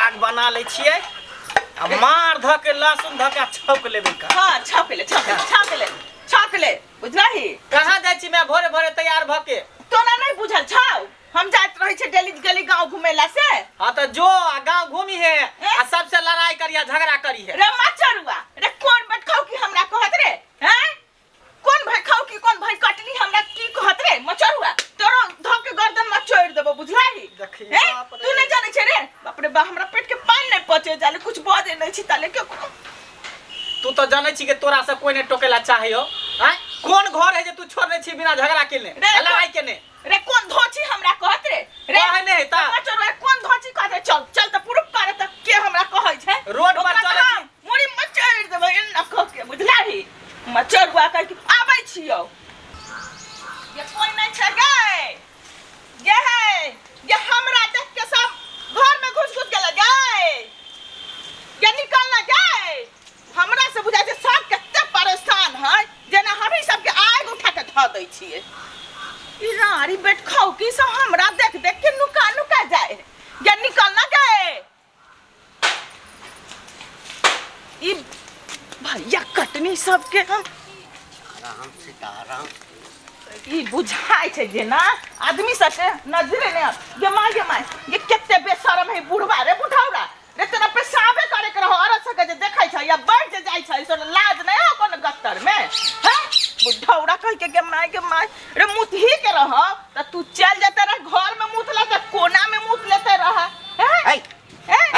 साग बना ले छिए आ मार ध के लहसुन ध के छौक लेबे का। हां छौक ले बुझलाही। कहां जाय छी मैं भोरे भोरे तैयार भ के? तोरा नहीं बुझल छौ हम जात रही छे डेली गली गांव घुमेला से। हां त जो गांव घूमी है आ सबसे लड़ाई करिया झगड़ा करी है। रे मचरुआ रे कौन बैठाऊ की हमरा कहत रे हैं कौन भाई खाऊ की कौन भाई कटली हमरा की कहत रे मचरुआ तोरो ध के गर्दन में छोड़ देबो बुझलाही। तू नहीं जाने छे रे बाप रे बा हमरा पेट के पानी नहीं पचे जाले कुछ बजे नहीं छी ताले के। तू तो जाने छी के तोरा से कोई ने टोकेला चाहे हो हैं कौन घर है जे तू छोड़ने छी बिना झगड़ा केने लड़ाई केने? रे कौन धोची हमरा कहत रे रे कहे नहीं ता मचरुआ कौन धोची कहत रे चल चल त पुरुष करे त के हमरा कहै छे रोड पर चले छी मुड़ी मचर देबो इन न कह के बुझलाही। मचरुआ कह के आबै छियो ये कोई नहीं छे गए ये है ये हमरा देख के सब घर में घुस घुस गेल गए ये निकलना गए हमरा से बुझाय छे सब कते परेशान है जेना हमही सब के आग उठा के ध दै छिए। ई रारी बैठ खाओ की सब हमरा देख देख के नुका नुका जाए ये निकलना गए। ई भैया कटनी सब के हम आराम सीताराम ई बुझाय छे जे ना आदमी सके नजरे ने ये माय ये केते बेशरम है बुढ़वा रे बुढ़ौरा रे तेरा पेशाबे करे के रहो औरत सके जे देखै छै या बैठ जे जाय छै तो लाज नहीं हो कोन गत्तर में हैं बुढ़ौरा कह के माय रे मुतही के रहो त तू चल जा तेरा घर में मुतला त कोना में मुत लेते रहा हैं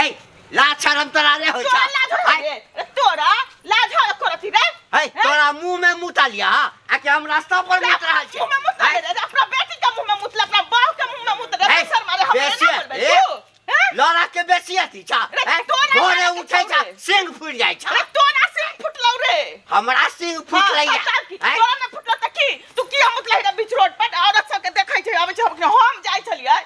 ए लाज शरम तोरा रे हो तोरा लाज हो रे तोरा लाज हो करथि रे तोरा मुंह में मुता लिया आ के हम रास्ता पर मुत रहल छे मुंह में मुत रे अपना बेटी के मुंह में मुतला अपना बाप के मुंह में मुत रे सर मारे हम ना बोलबे तू लड़ा के बेसी अथी छा भोरे उठै छा सिंह फुट जाय छा रे तोरा सिंह फुटलौ रे हमरा सिंह फुट लैया तोरा न फुटलो त की तू किया मुतलै रे बीच रोड पर औरत सब के देखै छै आबै छै हम जाय छलियै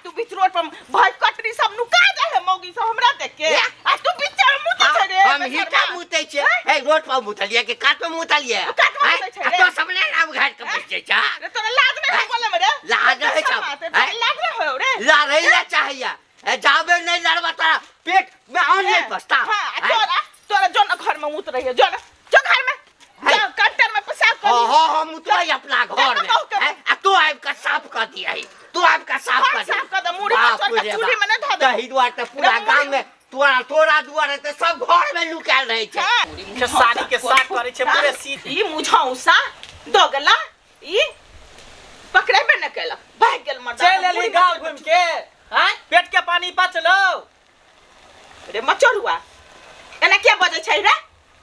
तू बीच रोड पर भाई कटरी सब नुका जाय है मौगी सब हमरा देख के आ तू बीच में मुतै छै रे हम हिटा मुतै छै ए रोड पर मुतलिए के काट पे मुतलिए तो सबने नाम घाट के बैठ जा रे तोरा लाज नहीं बोले में रे लाज है छा लाज नहीं हो रे लड़ैया चाहिए जाबे नहीं लड़वा तारा पेट में आन नहीं बसता। हां तोरा जो न घर में मुत रही है जो घर में जा कट्टर में पेशाब कर हां मुतई अपना घर में आ तू आब का साफ कर दिया है तू आब का साफ कर दे मुड़ी में चूल्ही में न धा दे दही दुआर त पूरा गांव में तोरा दुआर त सब घर में लुकाल रहे छे के साड़ी के साफ करे छे पूरे सीट ई मुझौसा दोगला ई पकड़ेबे न केला भाग गेल मर्द चल एली गांव घूम के हैं पेट के पानी पचलो रे मचरुआ एना के बजे छै रे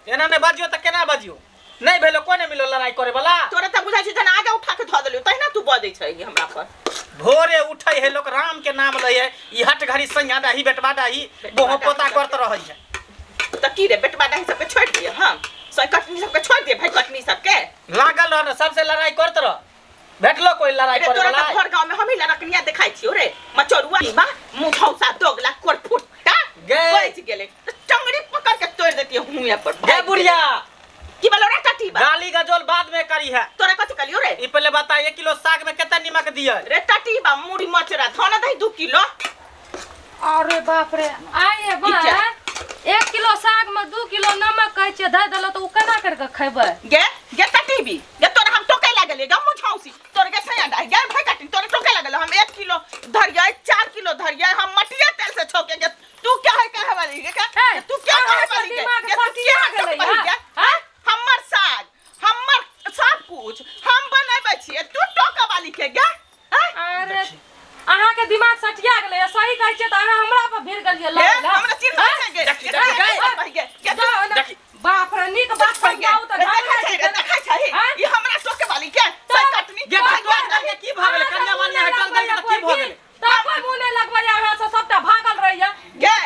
एना ने बाजियो त केना बाजियो नहीं भेलो कोने मिलो लड़ाई करे वाला तोरा त बुझाय छै जना आगे उठा के ध देलियो तहिना तू बजे छै हमरा पर भोरे उठै है लोग राम के नाम लय है ई हट घड़ी संगा दाही बेटवा दाही बोहो पोता करत रहै है त की रे बेटवा दाही सब के छोड़ दिए हम सय कटनी सब के छोड़ दिए भाई कटनी सब के लागल रह सबसे लड़ाई करत रह भेटलो कोई लड़ाई करे वाला तोरा घर गांव में हम ही लड़कनिया देखाई छियो रे मचरुआ बा मुझौसा दोगला कोर फुटता बच गेले चंगड़ी पकड़ के तोड़ देती हूं यहां पर गे बुढ़िया की बोलो रे टटी बा गाली गजोल बाद में करी है तोरा कथि कलियो रे ई पहले बता 1 किलो साग में कितना नमक दिया रे टटी बा मुड़ी मचरा थाना दही 2 किलो अरे बाप रे आए बा 1 किलो साग में 2 किलो नमक कहै छै ध देलो त उ केना कर के खैबै गे टटी भी गे तोरा हम टोकै लागले गे मुझौसी तोर के सया डाई गे भाई कटी तोरा टोकै लागले हम 1 किलो धरिया 4 किलो धरिया हम मटिया तेल से छोके गे तू क्या है कहे वाली गे तू क्या कहे वाली गे तू क्या कहे गे हां हमर साग हमर सब कुछ हम बनाबै छियै तू टोका वाली के गे अरे अहाँ के दिमाग सटिया गेलै सही कहै छै त अहाँ हमरा पर भिड़ गेलियै लड़ हमरा चिन्ह नहीं गे बाप रे नीक बात समझाऊ त देखै छै ई हमरा टोके वाली के सही कटनी गे भगवान के की भागले कन्या मान्य हटल दल त की भ गेलै त कोई मुने लगबै अहाँ से सबटा भागल रहैया गे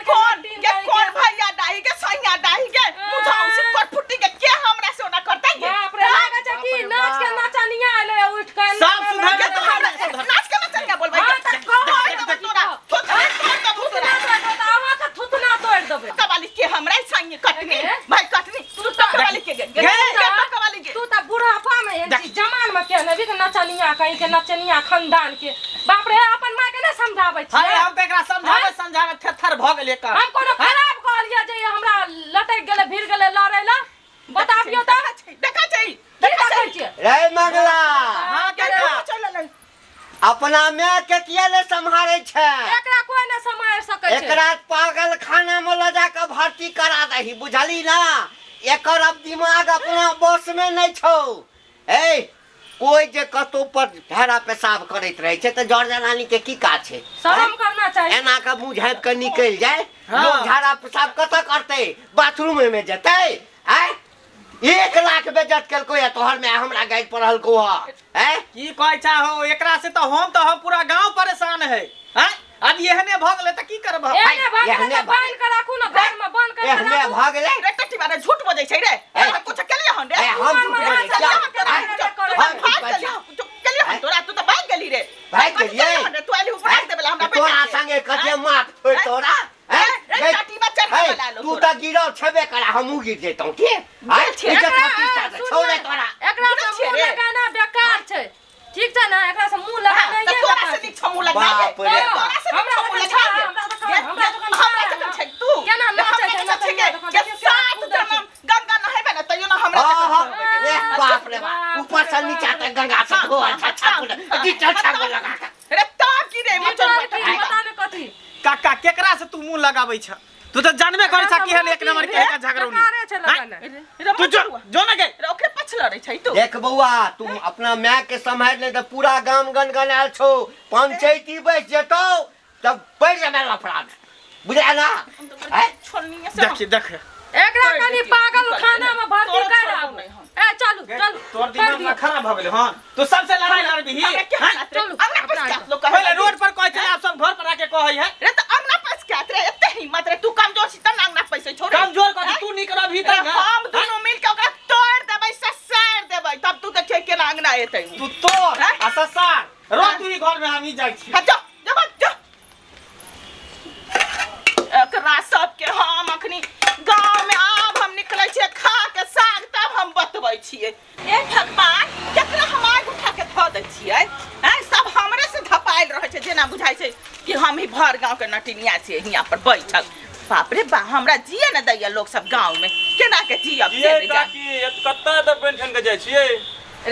कौन भैया डाही के सैया डाही के मुझौसी कोट फुटी के हमरा से ओना करतै गे बाप रे लागे छै कि नाच के नचनिया आइले उठ के सब सुधर के तो नाच के नचनिया बोलबै गे तोरा अहाँ त थुथना तोड़ देबै भ गेलै का हम कोनो खराब कहलिए जे हमरा लटक गेले भीड़ गेले लड़ै ला बताबियो त देखा छै देखै छियै रे मंगला हां काका चल अपना माय के किया ले संभाले छै एकरा कोई न सम्हार सकै छै एकरा पागल खाना में ले जाके भर्ती करा दही बुझली ना एकर अब दिमाग अपना बस में नहीं छौ ए कोई जे कतो पर ढेरा पेशाब करैत रहे छै त जड़ जनानी के की काज छै शर्म करना चाहिए एना के मुंह झाँप के निकल जाए हाँ। लोग ढेरा पेशाब कत करते बाथरूम में जेते आय 1 लाख बेइज्जत केलको या तोहर में हमरा गाइड पढ़ल को है की कहै चाहो एकरा से तो हम पूरा गांव परेशान है हैं अब एहने भ गेलै त की करब एने भागले बांध के राखू न घर में बंद कर एहने राखू भ गेलै रे कटी बारे झूठ बजै छै रे कुछ केलिए हन रे हम झूठ बोलै छी तोरा तू त भाग गेली रे भाग गेलियै तू आली ऊपर देबला हमरा तोरा संगे कते माथ होय तोरा रे काटी बच्चा वाला लो तू त गिरौ छबे करा हमहू गिर जेतौ की इज्जत प्रतिष्ठा से छोड़े तोरा एकरा से मुंह लगाना बेकार छै ठीक छै ना एकरा से मुंह लगाना त तोरा से नीक छमु लगा बाप रे तोरा से हमरा छमु लगा लगा हमरा हमरा छै तू केना नाचै छै छै के साथ जन्म गंगा नहेबे न तइयो न हमरा बाप रे बाप ऊपर से नीचा तक गंगा से धो अच्छा छापुल डिटल छापुल लगा रे ता की रे मचल बताने कथी काका केकरा से तू मुंह लगाबै छ तू तो जानबे करै छ कि हन एक नंबर के का झगड़ौनी बेकारे छै लगाना तू जो न गए रे ओकरे पछला रे छै तू देख बउआ तुम अपना माय के संभाल ले त पूरा गांव गनगनाल छौ पंचायती बैठ जेतौ तब बैठ जा मेरा अपराध बुझा ना छोड़नी से देख एकरा कनी पागल खाना में भर्ती कर आबो ए चलू चलू तोर दिमाग में खराब भ गेलै हन तू सबसे लड़ाई लड़बी चलो हमरा पास लोग पहले रोड पर कहै छै आप सब घर पर आके कहै है रे त हमरा पास क्या रे एते हिम्मत रे तू कमजोर छी त अंगना पैसे छोड़ कमजोर कर तू निकल भीतर ना हम दोनों मिल के ओकरा तोड़ देबै ससार देबै तब तू देखे केना अंगना एतै तू तोड़ आ ससार रो तू ही घर में हम ही जाइ छी जा जा एकरा सब के हम अखनी गांव में आब हम निकलै छियै खा के साग तब हम बतबै छियै ए भगवान केकरा हम आग उठा के ध दै छियै हैं सब हमरे से धपाइल रहै छै जेना बुझाइ छै कि हम ही भर गांव के नटिनिया छियै हियां पर बैठल बाप रे बा हमरा जिए न दैया लोग सब गांव में केना के जियब ये काकी कत्ता द पेंशन के जाय छियै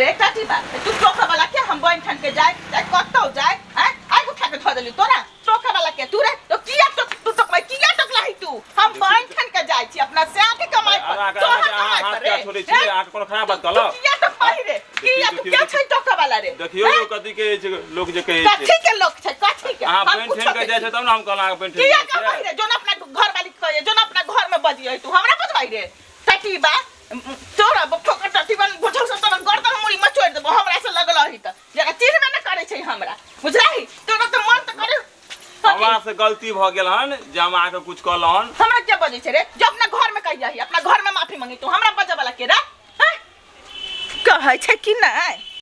रे काटी बा तू टोका वाला के हम बन ठन के जाय कतौ जाय हैं आग उठा के ध देली तोरा टोका वाला के तू रे तो किया तू तो किया टकला है तू हम बन ठन के जाय छी अपना से आके कमाई पर तो हाथ क्या छोड़े छियै आके कोनो खराब बात कहलो किया तो पाई रे किया तू क्या छै टोका वाला रे देखियो कथि के लोग जे कहै छै कथि के लोग छै कथि के हां पेंशन के जाय छै तब ना हम कहला पेंशन किया का पाई रे जोन अपना घर वाली कहे जोन अपना घर में बजियै तू हमरा बजवाई रे टटी बा तोरा बफक टटी बन बुझल से तोरा गर्दन मुड़ी मचोड़ देबो हमरा से लगल रही त जरा चीज में न करे छै हमरा बुझलाही तोरा तो मन त करे हमरा से गलती भ गेल हन जे हम आके कुछ कहलहन हमरा क्या बजै छै रे जो अपना घर में कहि जाही अपना घर में माफी मांगी तू हमरा बजे वाला के रे कहै छै कि नहीं